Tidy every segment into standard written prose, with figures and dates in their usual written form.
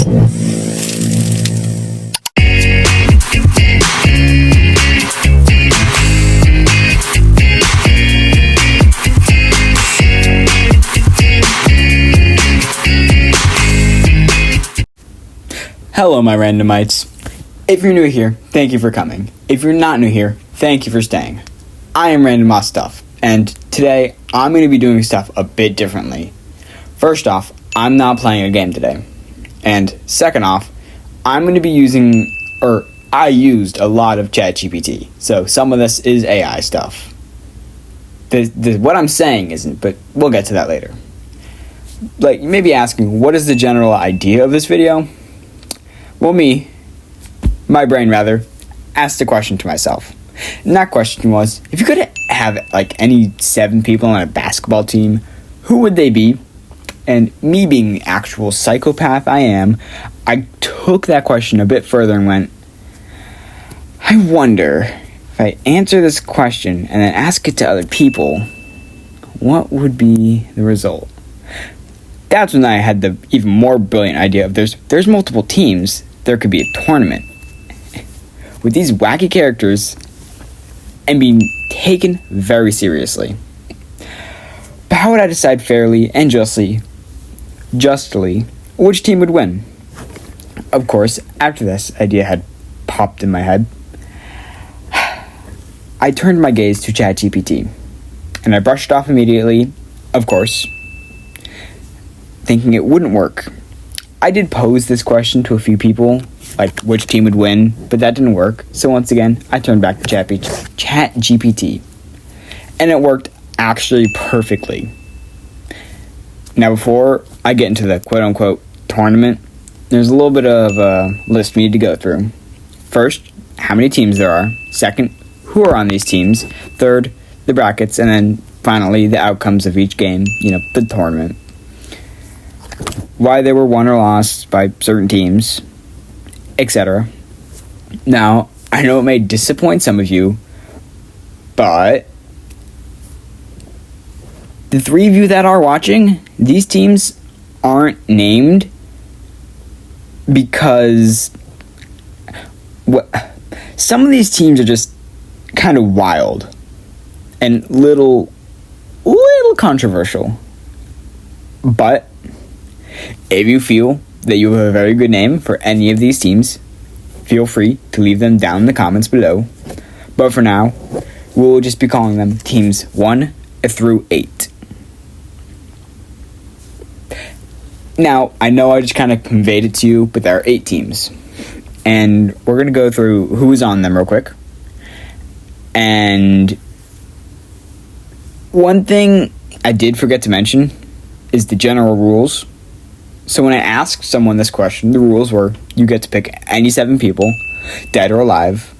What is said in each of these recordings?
Hello, my randomites. If you're new here, thank you for coming. If you're not new here, thank you for staying. I am Random Moss Stuff, and today I'm going to be doing stuff a bit differently. First off, I'm not playing a game today. And second off, I'm going to be I used a lot of ChatGPT, so some of this is AI stuff. What I'm saying isn't, but we'll get to that later. Like, you may be asking, what is the general idea of this video? Well, my brain asked a question to myself. And that question was, if you could have any 7 people on a basketball team, who would they be? And me being the actual psychopath I am, I took that question a bit further and went, I wonder if I answer this question and then ask it to other people, what would be the result? That's when I had the even more brilliant idea of there's multiple teams. There could be a tournament with these wacky characters and being taken very seriously. But how would I decide fairly and justly which team would win? Of course, after this idea had popped in my head, I turned my gaze to ChatGPT and I brushed it off immediately, of course, thinking it wouldn't work. I did pose this question to a few people, like which team would win, but that didn't work. So once again, I turned back to ChatGPT. And it worked actually perfectly. Now before I get into the quote-unquote tournament, there's a little bit of a list we need to go through. First, how many teams there are. Second, who are on these teams. Third, the brackets. And then finally, the outcomes of each game, the tournament. Why they were won or lost by certain teams, etc. Now, I know it may disappoint some of you, but the 3 of you that are watching, these teams aren't named because some of these teams are just kind of wild and little controversial. But if you feel that you have a very good name for any of these teams, feel free to leave them down in the comments below. But for now, we'll just be calling them teams 1 through 8. Now, I know I just kind of conveyed it to you, but there are 8 teams. And we're going to go through who's on them real quick. And one thing I did forget to mention is the general rules. So when I asked someone this question, the rules were you get to pick any 7 people, dead or alive,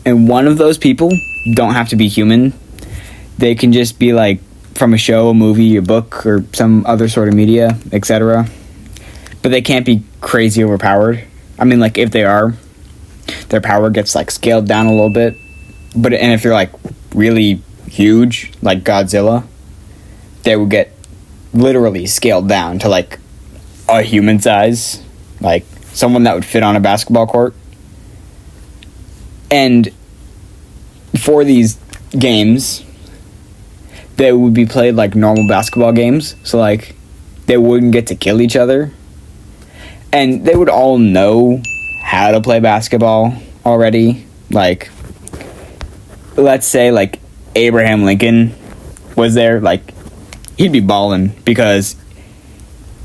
and one of those people don't have to be human. They can just be from a show, a movie, a book, or some other sort of media, etc. But they can't be crazy overpowered. I mean, if they are, their power gets scaled down a little bit. And if they're really huge, like Godzilla, they would get literally scaled down to a human size, someone that would fit on a basketball court. And for these games, they would be played like normal basketball games, so they wouldn't get to kill each other, and they would all know how to play basketball already. Let's say Abraham Lincoln was there, he'd be balling because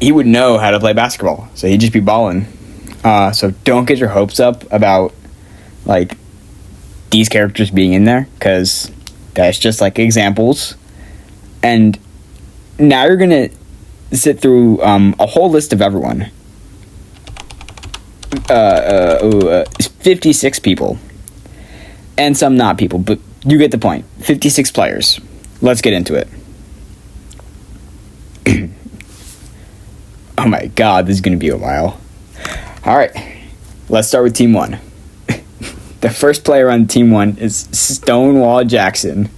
he would know how to play basketball, so he'd just be balling. So don't get your hopes up about these characters being in there, because that's just examples. And now you're gonna sit through a whole list of everyone. 56 people, and some not people, but you get the point. 56 players. Let's get into it. Oh my god, this is going to be a while. Alright, let's start with Team 1. The first player on Team 1 is Stonewall Jackson.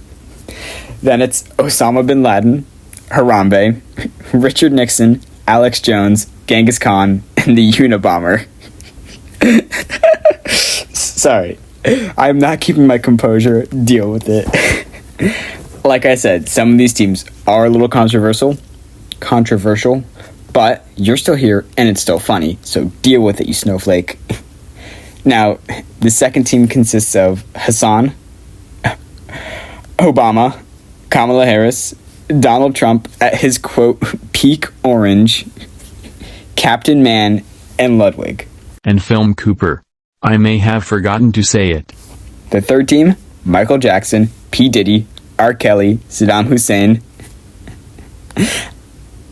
Then it's Osama Bin Laden, Harambe, Richard Nixon, Alex Jones, Genghis Khan, and the Unabomber. Sorry, I'm not keeping my composure. Deal with it. Like I said, some of these teams are a little controversial, but you're still here and it's still funny, so deal with it, you snowflake. Now, the second team consists of Hassan, Obama, Kamala Harris, Donald Trump at his, quote, peak orange, Captain Man, and Ludwig. And Film Cooper. I may have forgotten to say it. The third team, Michael Jackson, P. Diddy, R. Kelly, Saddam Hussein.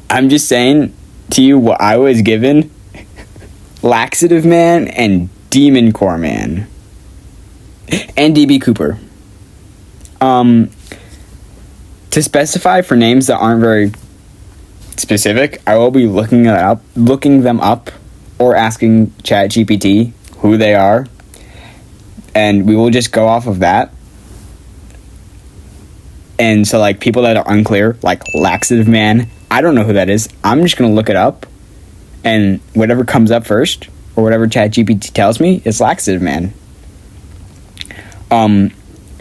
I'm just saying to you what I was given. Laxative Man and Demon Core Man. And DB Cooper. To specify for names that aren't very specific, I will be looking them up, or asking ChatGPT who they are, and we will just go off of that. And so, like, people that are unclear, like Laxative Man, I don't know who that is. I'm just gonna look it up, and whatever comes up first, or whatever ChatGPT tells me, is Laxative Man.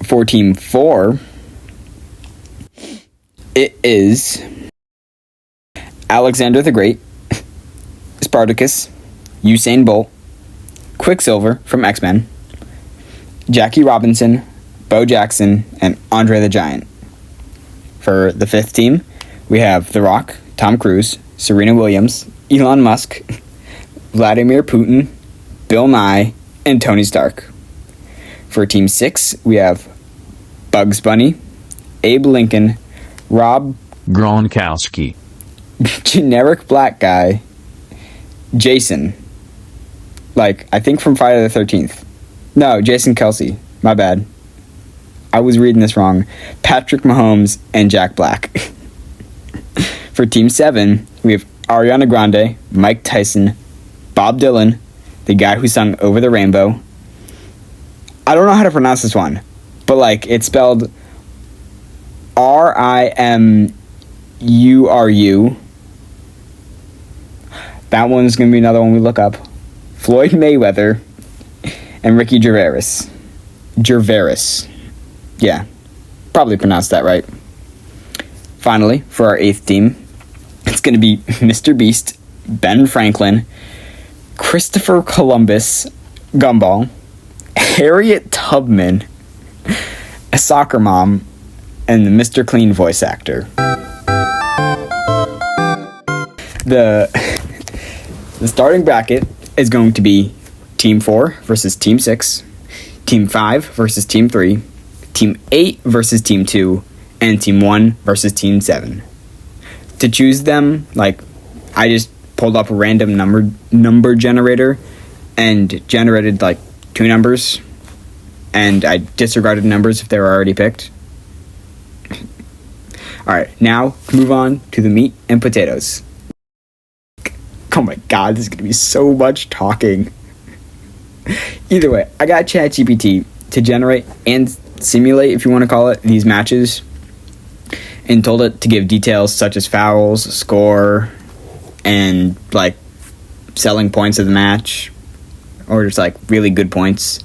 For Team 4, it is Alexander the Great, Spartacus, Usain Bolt, Quicksilver from X-Men, Jackie Robinson, Bo Jackson, and Andre the Giant. For the fifth team, we have The Rock, Tom Cruise, Serena Williams, Elon Musk, Vladimir Putin, Bill Nye, and Tony Stark. For Team 6, we have Bugs Bunny, Abe Lincoln, Rob Gronkowski, Generic Black Guy, Jason, like, I think from Friday the 13th. No, Jason Kelsey. My bad. I was reading this wrong. Patrick Mahomes and Jack Black. For Team 7, we have Ariana Grande, Mike Tyson, Bob Dylan, the guy who sung Over the Rainbow. I don't know how to pronounce this one, but, like, it's spelled Rimuru. That one's going to be another one we look up. Floyd Mayweather and Ricky Gervais. Yeah, probably pronounced that right. Finally, for our 8th team, it's going to be Mr. Beast, Ben Franklin, Christopher Columbus, Gumball, Harriet Tubman, a soccer mom, and the Mr. Clean voice actor. The starting bracket is going to be Team 4 versus Team 6, Team 5 versus Team 3, Team 8 versus Team 2, and Team 1 versus Team 7. To choose them, like, I just pulled up a random number generator and generated, like, 2 numbers, and I disregarded numbers if they were already picked. Alright, now move on to the meat and potatoes. Oh my god, this is going to be so much talking. Either way, I got ChatGPT to generate and simulate, if you want to call it, these matches, and told it to give details such as fouls, score, and, like, selling points of the match, or just, like, really good points.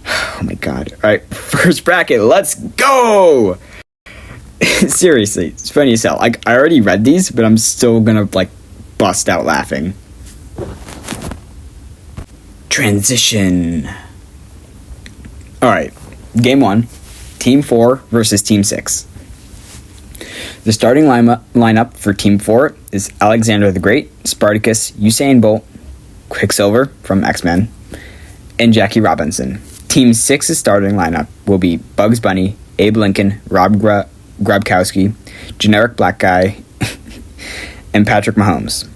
Oh my god. Alright, first bracket, let's go! Seriously, it's funny as hell. Like, I already read these, but I'm still gonna, like, bust out laughing. Transition. Alright, game 1, Team 4 versus Team 6. The starting lineup for Team 4 is Alexander the Great, Spartacus, Usain Bolt, Quicksilver from X-Men, and Jackie Robinson. Team 6's starting lineup will be Bugs Bunny, Abe Lincoln, Rob Gronkowski, Generic Black Guy, and Patrick Mahomes.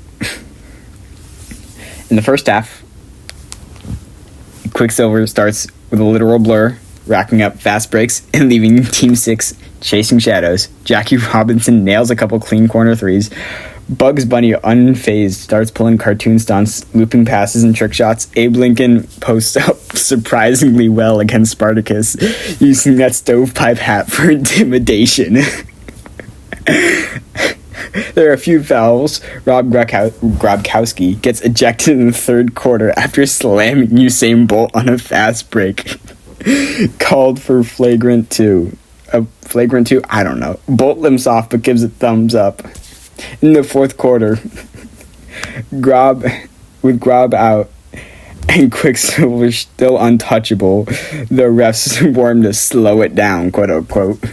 In the first half, Quicksilver starts with a literal blur, racking up fast breaks and leaving Team 6 chasing shadows. Jackie Robinson nails a couple clean corner threes. Bugs Bunny, unfazed, starts pulling cartoon stunts, looping passes and trick shots. Abe Lincoln posts up surprisingly well against Spartacus, using that stovepipe hat for intimidation. There are a few fouls. Rob Grabkowski gets ejected in the third quarter after slamming Usain Bolt on a fast break. Called for flagrant 2. Flagrant 2? I don't know. Bolt limps off but gives a thumbs up. In the fourth quarter, Grob out and Quicksilver still untouchable, the refs warn to slow it down, quote unquote.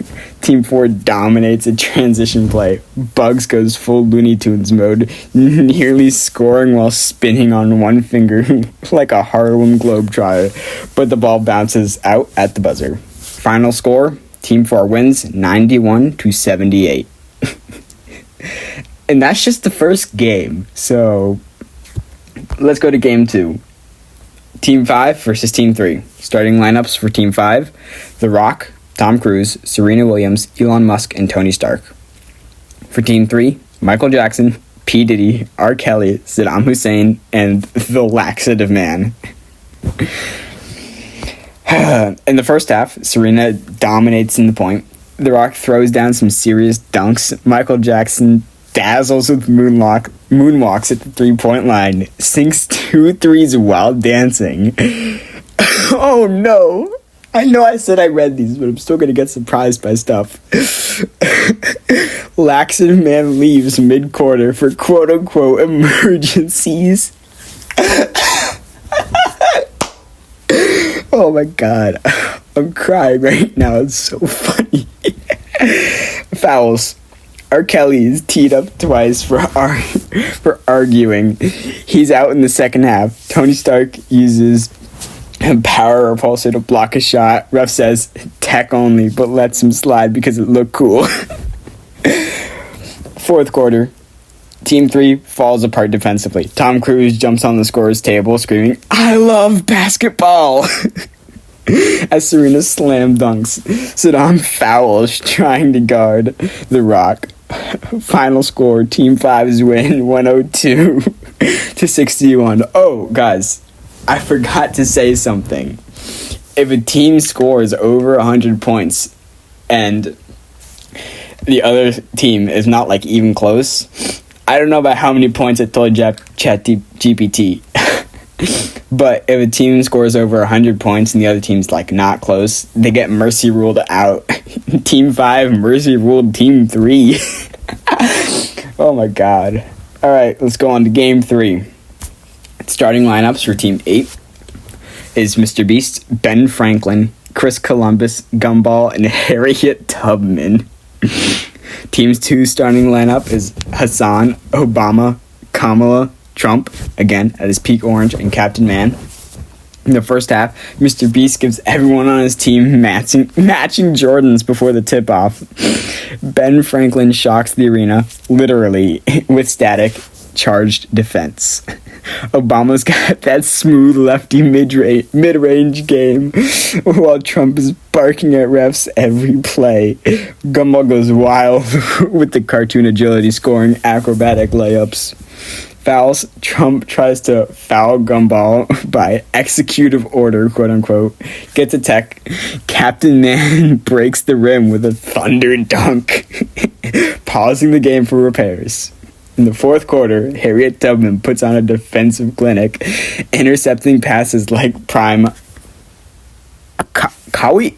Team 4 dominates a transition play. Bugs goes full Looney Tunes mode, nearly scoring while spinning on one finger like a Harlem Globetrotter, but the ball bounces out at the buzzer. Final score, Team 4 wins 91-78. And that's just the first game, so let's go to game 2. Team 5 versus Team 3. Starting lineups for Team 5, The Rock, Tom Cruise, Serena Williams, Elon Musk, and Tony Stark. For Team 3, Michael Jackson, P. Diddy, R. Kelly, Saddam Hussein, and the Laxative Man. In the first half, Serena dominates in the point. The Rock throws down some serious dunks. Michael Jackson dazzles with moonwalks at the three-point line, sinks 2 threes while dancing. Oh no! I know I said I read these, but I'm still gonna get surprised by stuff. Laxative Man leaves mid-quarter for quote-unquote emergencies. Oh my god. I'm crying right now, it's so funny. Fouls. R. Kelly is teed up twice for arguing. He's out in the second half. Tony Stark uses a power repulsor to block a shot. Ref says tech only, but lets him slide because it looked cool. Fourth quarter. Team 3 falls apart defensively. Tom Cruise jumps on the scorer's table screaming, "I love basketball!" As Serena slam dunks. Saddam fouls trying to guard The Rock. Final score, Team 5's win 102-61. Oh, guys, I forgot to say something. If a team scores over 100 points and the other team is not like even close, I don't know about how many points it told GPT. But if a team scores over 100 points and the other team's like not close, they get mercy ruled out. Team 5 mercy ruled Team 3. Oh my god. Alright, let's go on to game 3. Starting lineups for Team 8 is Mr. Beast, Ben Franklin, Chris Columbus, Gumball, and Harriet Tubman. Team's 2 starting lineup is Hassan, Obama, Kamala, Trump, again, at his peak orange, and Captain Man. In the first half, Mr. Beast gives everyone on his team matching Jordans before the tip-off. Ben Franklin shocks the arena, literally, with static, charged defense. Obama's got that smooth lefty mid-range game, while Trump is barking at refs every play. Gumball goes wild with the cartoon agility, scoring acrobatic layups. Fouls. Trump tries to foul Gumball by executive order, quote unquote. Gets a tech. Captain Man breaks the rim with a thunder dunk, pausing the game for repairs. In the fourth quarter, Harriet Tubman puts on a defensive clinic, intercepting passes like prime Kawi.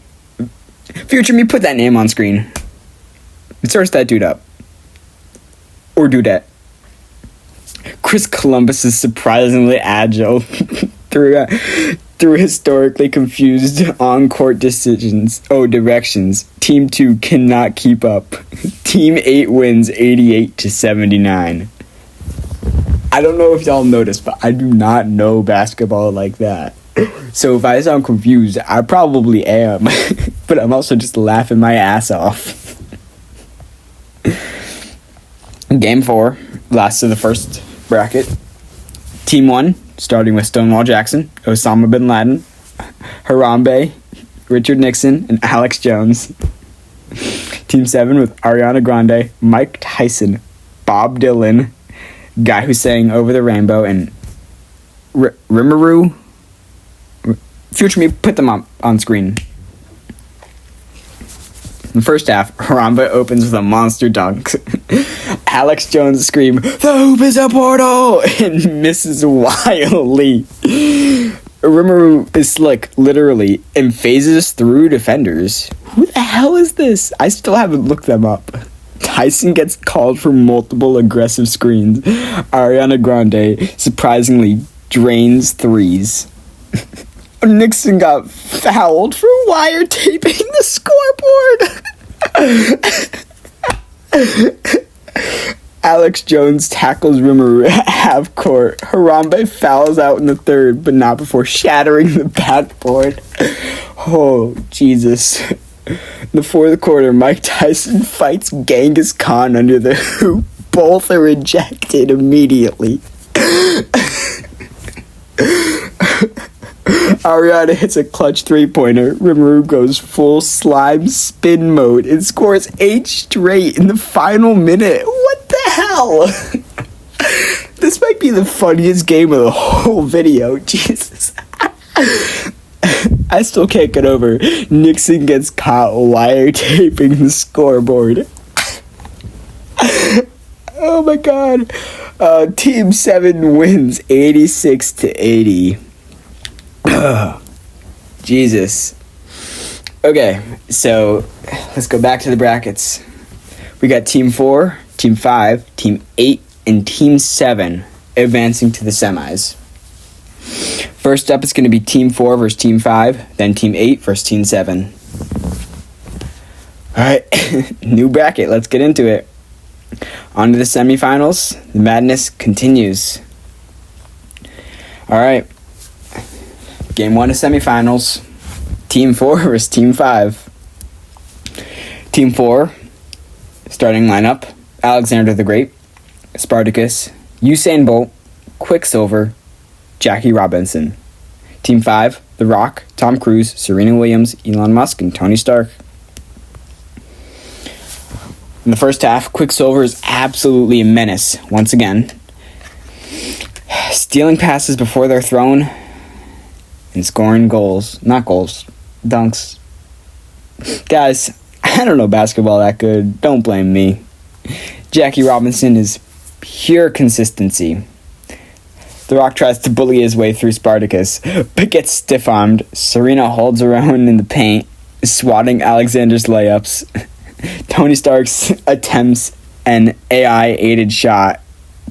Future me, put that name on screen. Search that dude up. Or dudette. Chris Columbus is surprisingly agile through historically confused on-court directions. Team 2 cannot keep up. Team 8 wins 88-79. I don't know if y'all noticed, but I do not know basketball like that. So if I sound confused, I probably am. But I'm also just laughing my ass off. Game 4, last of the first bracket. Team 1, starting with Stonewall Jackson, Osama Bin Laden, Harambe, Richard Nixon, and Alex Jones. Team 7 with Ariana Grande, Mike Tyson, Bob Dylan, guy who sang Over the Rainbow, and Rimuru. Future me, put them on screen. In the first half, Harambe opens with a monster dunk. Alex Jones scream, "The hoop is a portal!" and misses wildly. Rimuru is slick, literally, and phases through defenders. Who the hell is this? I still haven't looked them up. Tyson gets called for multiple aggressive screens. Ariana Grande surprisingly drains threes. Nixon got fouled for wiretapping the scoreboard. Alex Jones tackles Rimuru at half court. Harambe fouls out in the third, but not before shattering the backboard. Oh, Jesus. In the fourth quarter, Mike Tyson fights Genghis Khan under the hoop. Both are ejected immediately. Ariana hits a clutch three-pointer. Rimuru goes full slime spin mode and scores 8 straight in the final minute. What the hell? This might be the funniest game of the whole video. Jesus. I still can't get over Nixon gets caught wiretapping the scoreboard. Oh my god. Team 7 wins 86-80. Jesus. Okay, so let's go back to the brackets. We got Team 4, Team 5, Team 8, and Team 7 advancing to the semis. First up, it's going to be Team 4 versus Team 5, then Team 8 versus Team 7. Alright, new bracket, let's get into it. On to the semifinals, the madness continues. Alright, Game 1 of semifinals, Team 4 versus Team 5. Team 4, starting lineup, Alexander the Great, Spartacus, Usain Bolt, Quicksilver, Jackie Robinson. Team 5, The Rock, Tom Cruise, Serena Williams, Elon Musk, and Tony Stark. In the first half, Quicksilver is absolutely a menace, once again. Stealing passes before they're thrown, and scoring goals. Not goals, dunks. Guys, I don't know basketball that good. Don't blame me. Jackie Robinson is pure consistency. The Rock tries to bully his way through Spartacus, but gets stiff-armed. Serena holds her own in the paint, swatting Alexander's layups. Tony Stark's attempts an AI-aided shot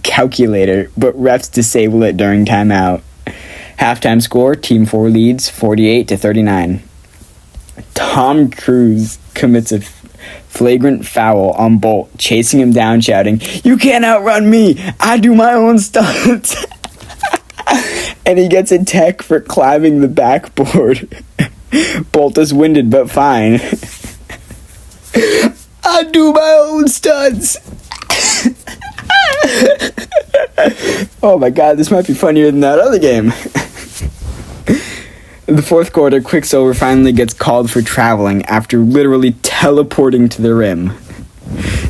calculator, but refs disable it during timeout. Halftime score, Team 4 leads 48-39. Tom Cruise commits a flagrant foul on Bolt, chasing him down, shouting, "You can't outrun me! I do my own stunts!" And he gets a tech for climbing the backboard. Bolt is winded, but fine. I do my own stunts! Oh my god, this might be funnier than that other game. In the fourth quarter, Quicksilver finally gets called for traveling after literally teleporting to the rim.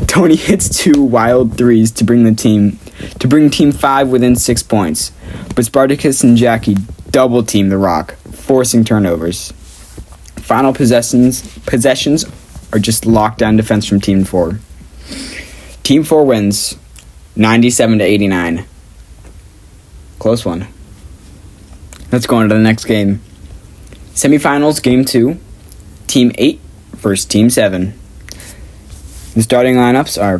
Tony hits 2 wild threes to bring Team 5 within 6 points, but Spartacus and Jackie double team the Rock, forcing turnovers. Final possessions are just lockdown defense from Team 4. Team 4 wins 97-89. Close one. Let's go on to the next game. Semifinals, Game 2. Team 8 versus Team 7. The starting lineups are,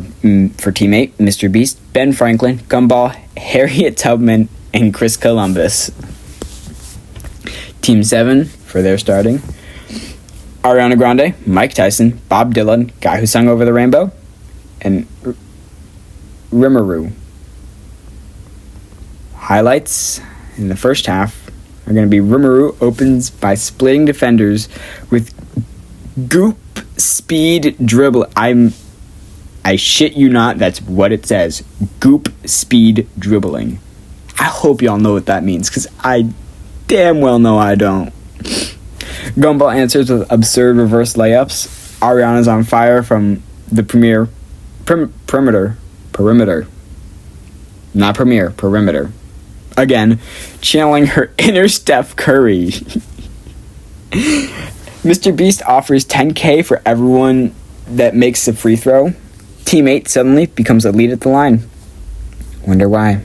for Team 8, Mr. Beast, Ben Franklin, Gumball, Harriet Tubman, and Chris Columbus. Team 7, for their starting, Ariana Grande, Mike Tyson, Bob Dylan, Guy Who Sung Over the Rainbow, and Rimuru. Highlights in the first half are going to be Rimuru opens by splitting defenders with goop speed dribble. I shit you not, that's what it says. Goop speed dribbling. I hope y'all know what that means, because I damn well know I don't. Gumball answers with absurd reverse layups. Ariana's on fire from the perimeter. Not premier, perimeter. Again, channeling her inner Steph Curry. Mr. Beast offers $10K for everyone that makes a free throw. Team 8 suddenly becomes a lead at the line. Wonder why.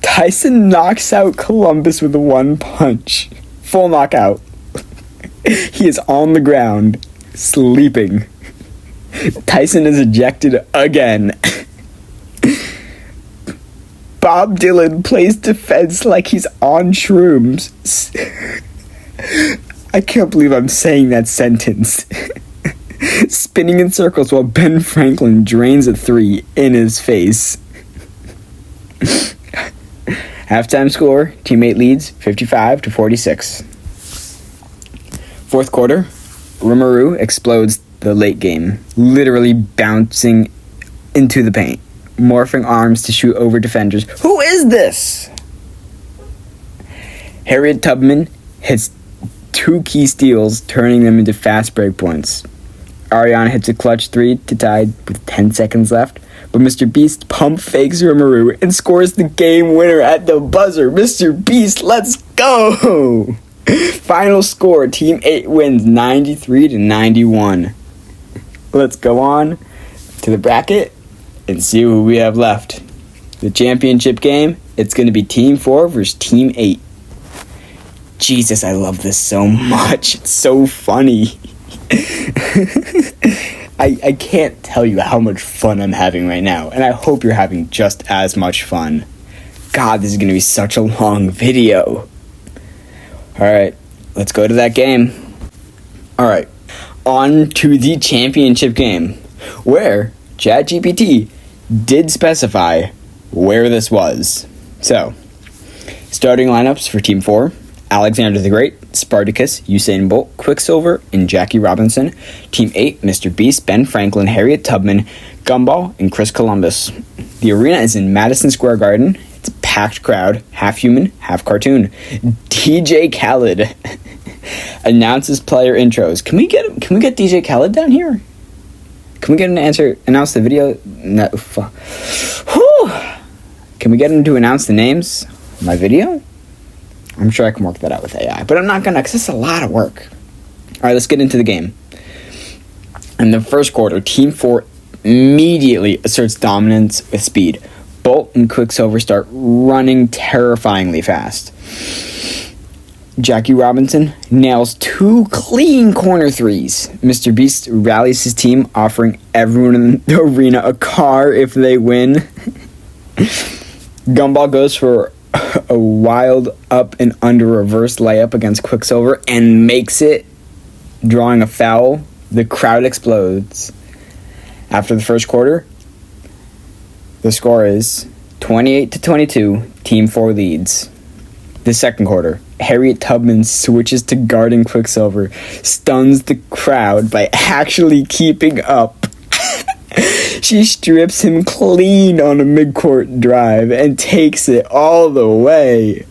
Tyson knocks out Columbus with one punch. Full knockout. He is on the ground, sleeping. Tyson is ejected again. Bob Dylan plays defense like he's on shrooms. I can't believe I'm saying that sentence. Spinning in circles while Ben Franklin drains a 3 in his face. Halftime score, Team 8 leads 55-46. Fourth quarter, Rimuru explodes the late game, literally bouncing into the paint, morphing arms to shoot over defenders. Who is this? Harriet Tubman hits 2 key steals, turning them into fast break points. Ariana hits a clutch 3 to tie with 10 seconds left, but Mr. Beast pump fakes Rimuru and scores the game winner at the buzzer. Mr. Beast, let's go! Final score, Team 8 wins 93-91. Let's go on to the bracket and see who we have left. The championship game, it's going to be Team 4 versus Team 8. Jesus, I love this so much. It's so funny. I can't tell you how much fun I'm having right now, and I hope you're having just as much fun. God, this is going to be such a long video. Alright, let's go to that game. Alright, on to the championship game, where ChatGPT did specify where this was. So, starting lineups for Team 4, Alexander the Great, Spartacus, Usain Bolt, Quicksilver, and Jackie Robinson. Team 8, Mr. Beast, Ben Franklin, Harriet Tubman, Gumball, and Chris Columbus. The arena is in Madison Square Garden. It's a packed crowd, half human, half cartoon. DJ Khaled announces player intros. Can we get DJ Khaled down here? Can we get him to announce the video? No. Whew. Can we get him to announce the names of my video? I'm sure I can work that out with AI, but I'm not gonna, because it's a lot of work. Alright, let's get into the game. In the first quarter, Team 4 immediately asserts dominance with speed. Bolt and Quicksilver start running terrifyingly fast. Jackie Robinson nails 2 clean corner threes. Mr. Beast rallies his team, offering everyone in the arena a car if they win. Gumball goes for a wild up and under reverse layup against Quicksilver and makes it, drawing a foul. The crowd explodes. After the first quarter, the score is 28-22, Team 4 leads. The second quarter, Harriet Tubman switches to guarding Quicksilver, stuns the crowd by actually keeping up. She strips him clean on a midcourt drive and takes it all the way.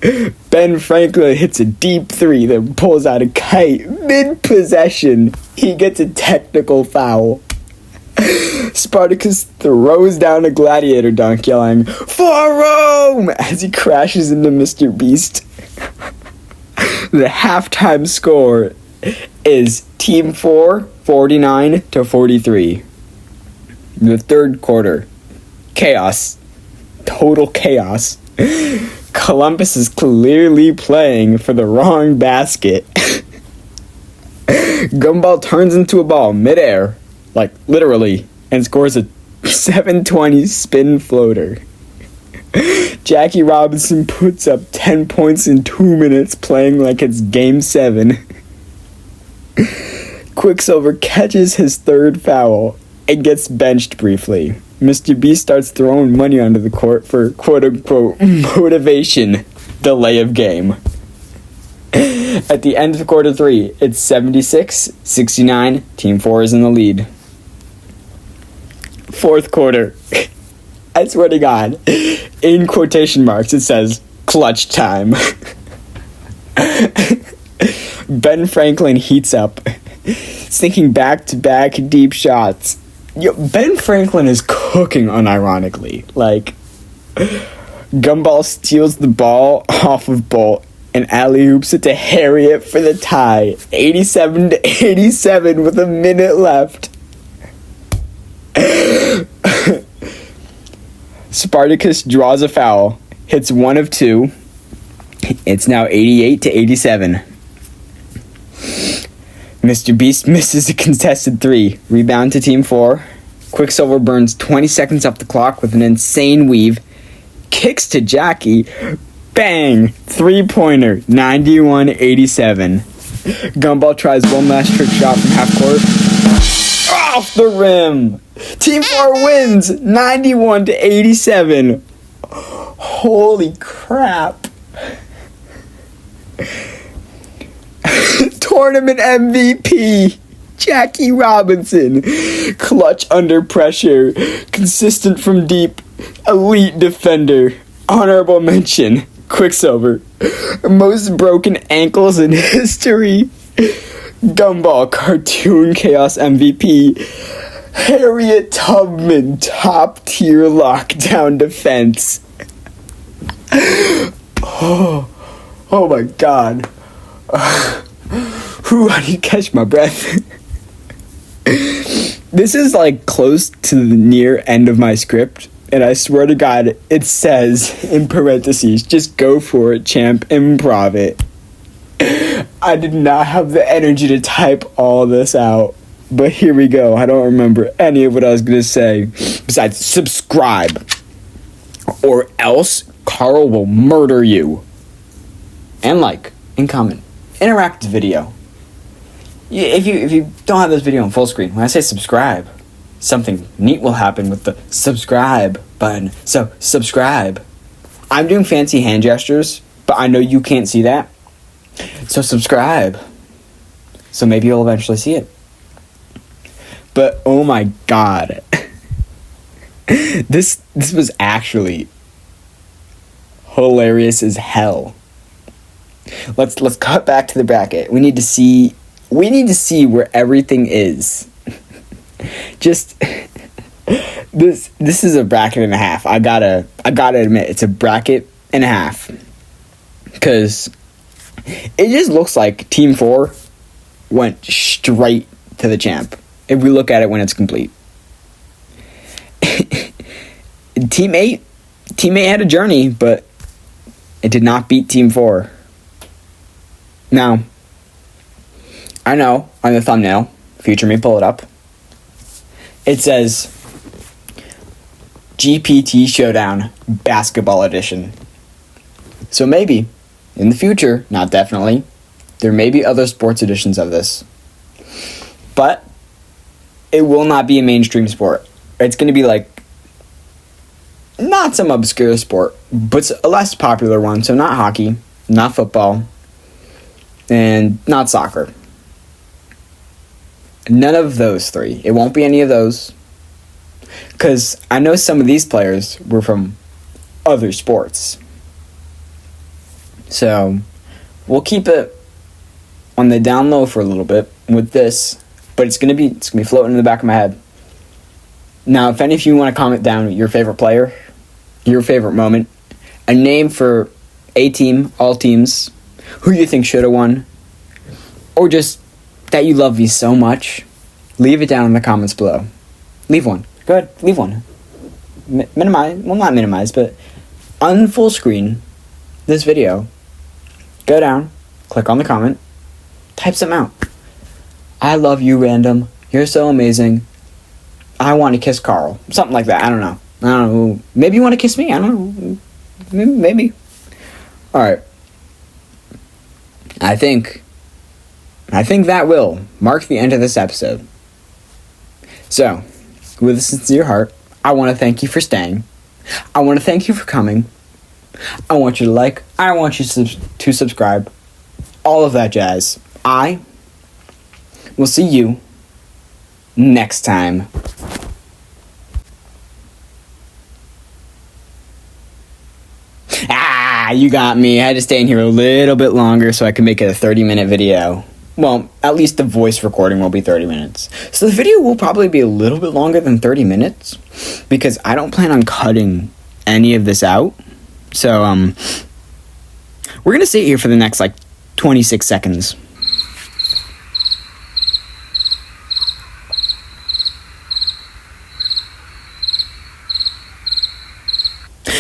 Ben Franklin hits a deep 3, then pulls out a kite mid-possession. He gets a technical foul. Spartacus throws down a gladiator dunk, yelling, "For Rome!" as he crashes into Mr. Beast. The halftime score is Team 4, 49-43. The third quarter, chaos. Total chaos. Columbus is clearly playing for the wrong basket. Gumball turns into a ball midair, like literally, and scores a 720 spin floater. Jackie Robinson puts up 10 points in 2 minutes, playing like it's Game 7. Quicksilver catches his third foul and gets benched briefly. Mr. B starts throwing money onto the court for quote-unquote motivation, delay of game. At the end of quarter 3, it's 76-69, Team 4 is in the lead. Fourth quarter, I swear to God, in quotation marks it says, clutch time. Ben Franklin heats up, sinking back-to-back deep shots. Yo, Ben Franklin is cooking unironically. Like, Gumball steals the ball off of Bolt and alley-oops it to Harriet for the tie. 87-87 with a minute left. Spartacus draws a foul, hits one of two. It's now 88-87. Mr. Beast misses a contested three. Rebound to Team 4. Quicksilver burns 20 seconds off the clock with an insane weave. Kicks to Jackie. Bang! Three-pointer. 91-87. Gumball tries one last trick shot from half court. Off the rim! Team 4 wins! 91-87. Holy crap. Tournament MVP, Jackie Robinson. Clutch under pressure, consistent from deep, elite defender. Honorable mention, Quicksilver. Most broken ankles in history. Gumball Cartoon Chaos MVP. Harriet Tubman, top tier lockdown defense. Oh my god. I need to catch my breath. This is like close to the near end of my script, and I swear to God, it says in parentheses, just go for it, champ, improv it. I did not have the energy to type all this out, but here we go. I don't remember any of what I was going to say besides subscribe, or else Carl will murder you. And like, and comment. Interact with the video. If you don't have this video on full screen, when I say subscribe, something neat will happen with the subscribe button. So, subscribe. I'm doing fancy hand gestures, but I know you can't see that. So, subscribe. So, maybe you'll eventually see it. But, oh my god. This was actually hilarious as hell. Let's cut back to the bracket. We need to see where everything is. Just this is a bracket and a half. I gotta admit, it's a bracket and a half, because it just looks like Team 4 went straight to the champ if we look at it when it's complete. Team 8 had a journey, but it did not beat Team 4. Now, I know on the thumbnail, future me, pull it up. It says GPT Showdown Basketball Edition. So maybe, in the future, not definitely, there may be other sports editions of this. But it will not be a mainstream sport. It's going to be like, not some obscure sport, but a less popular one. So not hockey, not football, and not soccer. None of those three. It won't be any of those. Because I know some of these players were from other sports. So, we'll keep it on the down low for a little bit with this. But it's gonna be floating in the back of my head. Now, if any of you want to comment down your favorite player, your favorite moment, a name for a team, all teams, who you think should have won, or just that you love me so much, leave it down in the comments below. Leave one. Go ahead, leave one. Minimize, well, not minimize, but unfull screen this video. Go down, click on the comment, type something out. I love you, random. You're so amazing. I want to kiss Carl. Something like that. I don't know. Maybe you want to kiss me. I don't know. Maybe. Alright. I think that will mark the end of this episode. So, with a sincere heart, I want to thank you for staying. I want to thank you for coming. I want you to like. I want you to subscribe. All of that jazz. I will see you next time. You got me. I had to stay in here a little bit longer so I could make it a 30-minute video. Well, at least the voice recording will be 30 minutes. So the video will probably be a little bit longer than 30 minutes because I don't plan on cutting any of this out. So, we're going to sit here for the next, 26 seconds.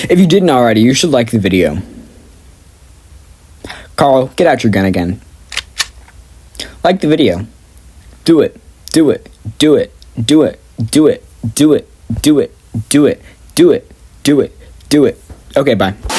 If you didn't already, you should like the video. Carl, get out your gun again. Like the video. Do it. Do it. Do it. Do it. Do it. Do it. Do it. Do it. Do it. Do it. Do it. Okay, bye.